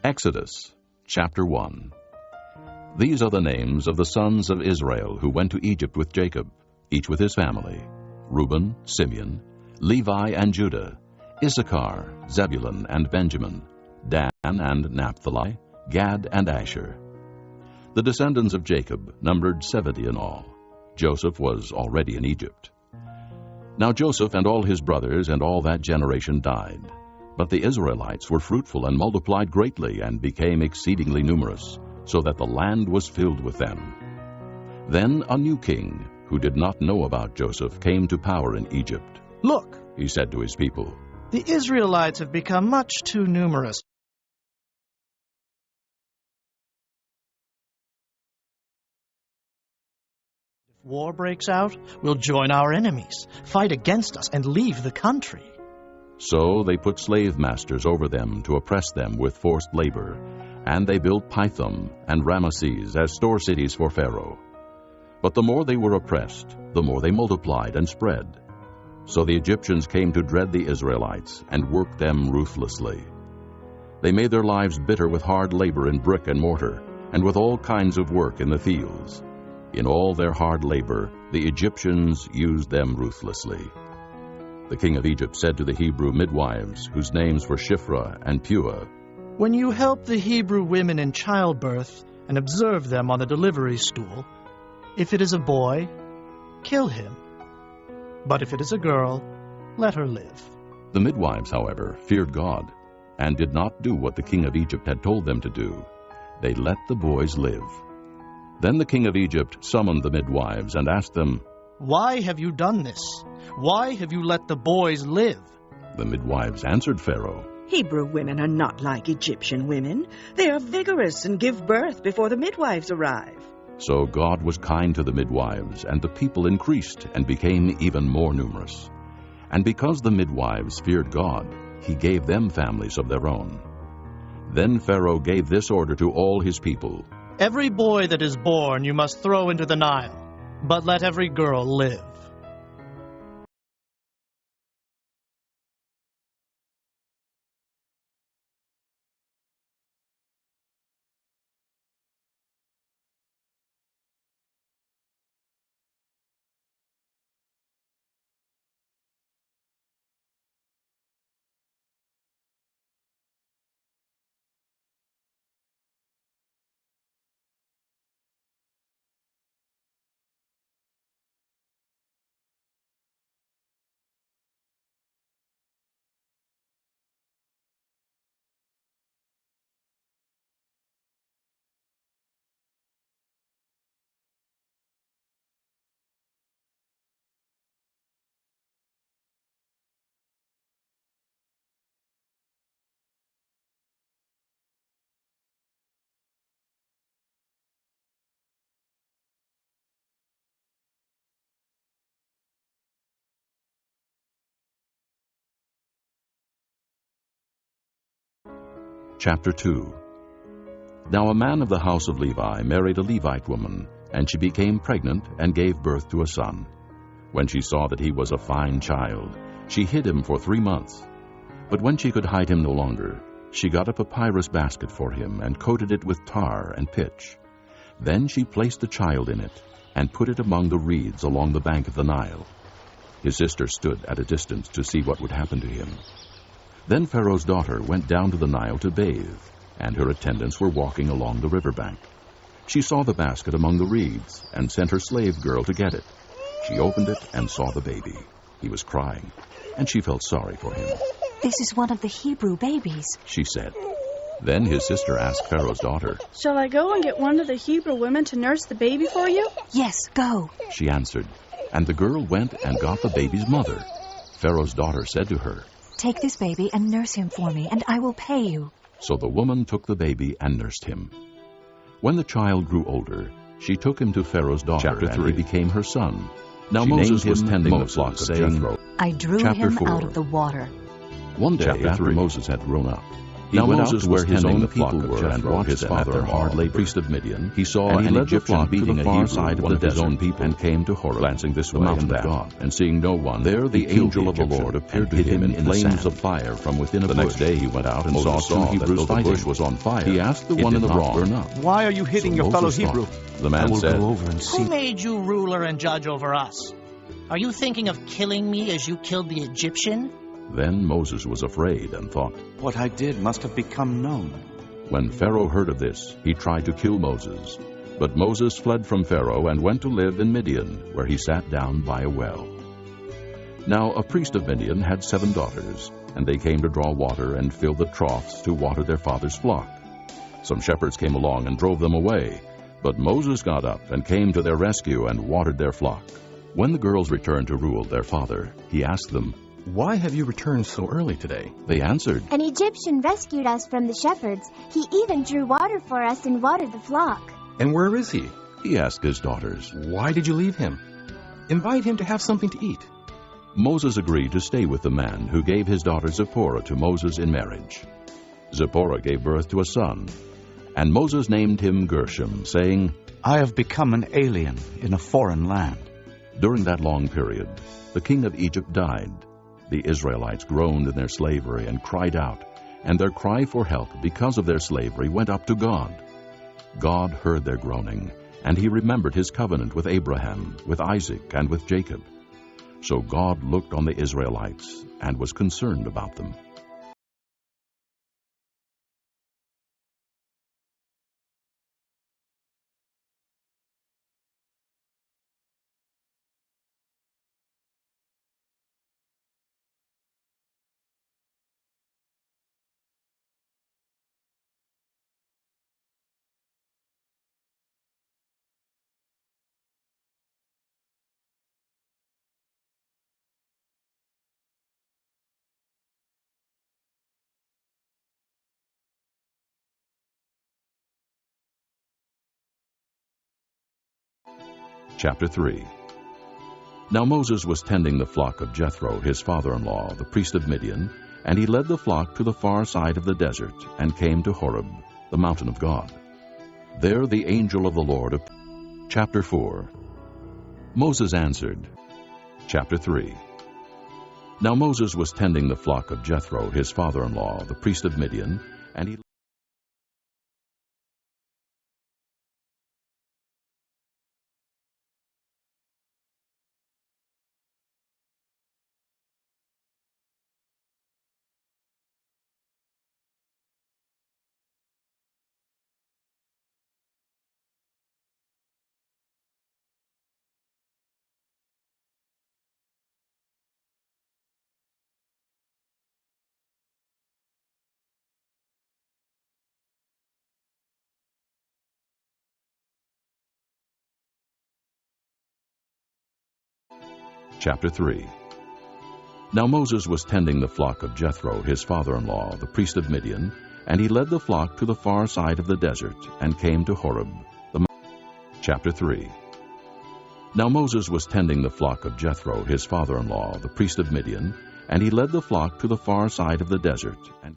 Exodus, chapter 1. These are the names of the sons of Israel who went to Egypt with Jacob, each with his family: Reuben, Simeon, Levi and Judah, Issachar, Zebulun and Benjamin, Dan and Naphtali, Gad and Asher. The descendants of Jacob numbered 70 in all. Joseph was already in Egypt. Now Joseph and all his brothers and all that generation died. But the Israelites were fruitful and multiplied greatly and became exceedingly numerous, so that the land was filled with them. Then a new king, who did not know about Joseph, came to power in Egypt. "Look," He said to his people, the Israelites have become much too numerous. If war breaks out, we'll join our enemies, fight against us, and leave the country. So they put slave masters over them to oppress them with forced labor, and they built Pithom and Ramesses as store cities for Pharaoh. But the more they were oppressed, the more they multiplied and spread. So the Egyptians came to dread the Israelites and worked them ruthlessly. They made their lives bitter with hard labor in brick and mortar, and with all kinds of work in the fields. In all their hard labor, the Egyptians used them ruthlessly. The king of Egypt said to the Hebrew midwives, whose names were Shiphrah and Puah, When you help the Hebrew women in childbirth and observe them on the delivery stool, if it is a boy, kill him. But if it is a girl, let her live. The midwives, however, feared God, and did not do what the king of Egypt had told them to do. They let the boys live. Then the king of Egypt summoned the midwives and asked them, Why have you done this? Why have you let the boys live? The midwives answered Pharaoh, Hebrew women are not like Egyptian women. They are vigorous and give birth before the midwives arrive. So God was kind to the midwives, and the people increased and became even more numerous. And because the midwives feared God, he gave them families of their own. Then Pharaoh gave this order to all his people, Every boy that is born you must throw into the Nile, but let every girl live. Chapter 2. Now a man of the house of Levi married a Levite woman, and she became pregnant and gave birth to a son. When she saw that he was a fine child, she hid him for 3 months. But when she could hide him no longer, she got a papyrus basket for him and coated it with tar and pitch. Then she placed the child in it and put it among the reeds along the bank of the Nile. His sister stood at a distance to see what would happen to him. Then Pharaoh's daughter went down to the Nile to bathe, and her attendants were walking along the riverbank. She saw the basket among the reeds and sent her slave girl to get it. She opened it and saw the baby. He was crying, and she felt sorry for him. This is one of the Hebrew babies, she said. Then his sister asked Pharaoh's daughter, Shall I go and get one of the Hebrew women to nurse the baby for you? Yes, go. She answered, and the girl went and got the baby's mother. Pharaoh's daughter said to her, Take this baby and nurse him for me, and I will pay you. So the woman took the baby and nursed him. When the child grew older, she took him to Pharaoh's daughter, and he became her son. Now Moses was tending the flock, saying, I drew Chapter him 4. out of the water. One day after Moses had grown up, Now Moses was where his own people were and watched his father hard labor. Priest of Midian, he saw an Egyptian beating a Hebrew, side of his own people, and came to Horeb, glancing this way and that. God, and seeing no one, there the angel of the Lord appeared to him in flames of fire from within a bush. The next day he went out and saw two Hebrews fighting. The bush was on fire. He asked the one in the wrong, "Why are you hitting your fellow Hebrew?" The man said, "Go over and see." "Who made you ruler and judge over us? Are you thinking of killing me as you killed the Egyptian?" Then Moses was afraid and thought, "What I did must have become known." When Pharaoh heard of this, he tried to kill Moses. But Moses fled from Pharaoh and went to live in Midian, where he sat down by a well. Now a priest of Midian had 7 daughters, and they came to draw water and fill the troughs to water their father's flock. Some shepherds came along and drove them away, but Moses got up and came to their rescue and watered their flock. When the girls returned to Reuel, their father, he asked them, "Why have you returned so early today?" They answered, "An Egyptian rescued us from the shepherds. He even drew water for us and watered the flock." "And where is he?" he asked his daughters. "Why did you leave him? Invite him to have something to eat." Moses agreed to stay with the man who gave his daughter Zipporah to Moses in marriage. Zipporah gave birth to a son, and Moses named him Gershom, saying, "I have become an alien in a foreign land." During that long period, the king of Egypt died. The Israelites groaned in their slavery and cried out, and their cry for help because of their slavery went up to God. God heard their groaning, and he remembered his covenant with Abraham, with Isaac, and with Jacob. So God looked on the Israelites and was concerned about them. Chapter 3. Now Moses was tending the flock of Jethro, his father-in-law, the priest of Midian, and he led the flock to the far side of the desert and came to Horeb, the mountain of God. There the angel of the Lord. Chapter 4. Moses answered. Chapter 3. Now Moses was tending the flock of Jethro, his father-in-law, the priest of Midian, and he Chapter 3. Now Moses was tending the flock of Jethro, his father-in-law, the priest of Midian, and he led the flock to the far side of the desert and came to Horeb. Chapter 3. Now Moses was tending the flock of Jethro, his father-in-law, the priest of Midian, and he led the flock to the far side of the desert and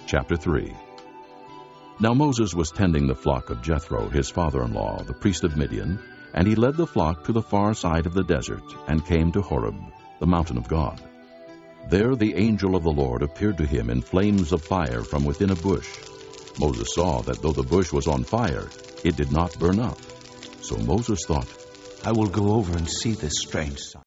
Chapter 3. Now Moses was tending the flock of Jethro, his father-in-law, the priest of Midian, and he led the flock to the far side of the desert and came to Horeb, the mountain of God. There the angel of the Lord appeared to him in flames of fire from within a bush. Moses saw that though the bush was on fire, it did not burn up. So Moses thought, "I will go over and see this strange sight."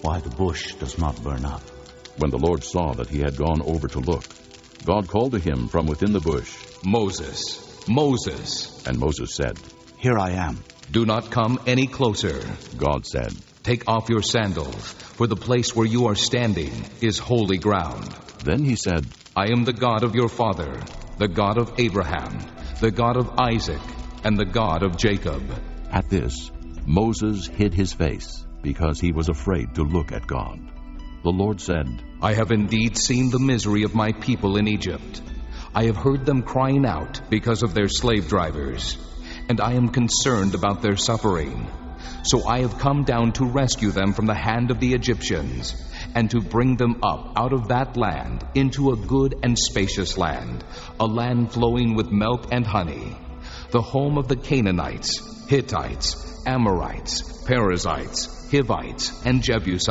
why the bush does not burn up. When the Lord saw that he had gone over to look, God called to him from within the bush, Moses, Moses. And Moses said, Here I am. Do not come any closer. God said, Take off your sandals, for the place where you are standing is holy ground. Then he said, I am the God of your father, the God of Abraham, the God of Isaac, and the God of Jacob. At this, Moses hid his face, because he was afraid to look at God. The Lord said, I have indeed seen the misery of my people in Egypt. I have heard them crying out because of their slave drivers, and I am concerned about their suffering. So I have come down to rescue them from the hand of the Egyptians, and to bring them up out of that land into a good and spacious land, a land flowing with milk and honey, the home of the Canaanites, Hittites, Amorites, Perizzites, Hivites, and Jebusites.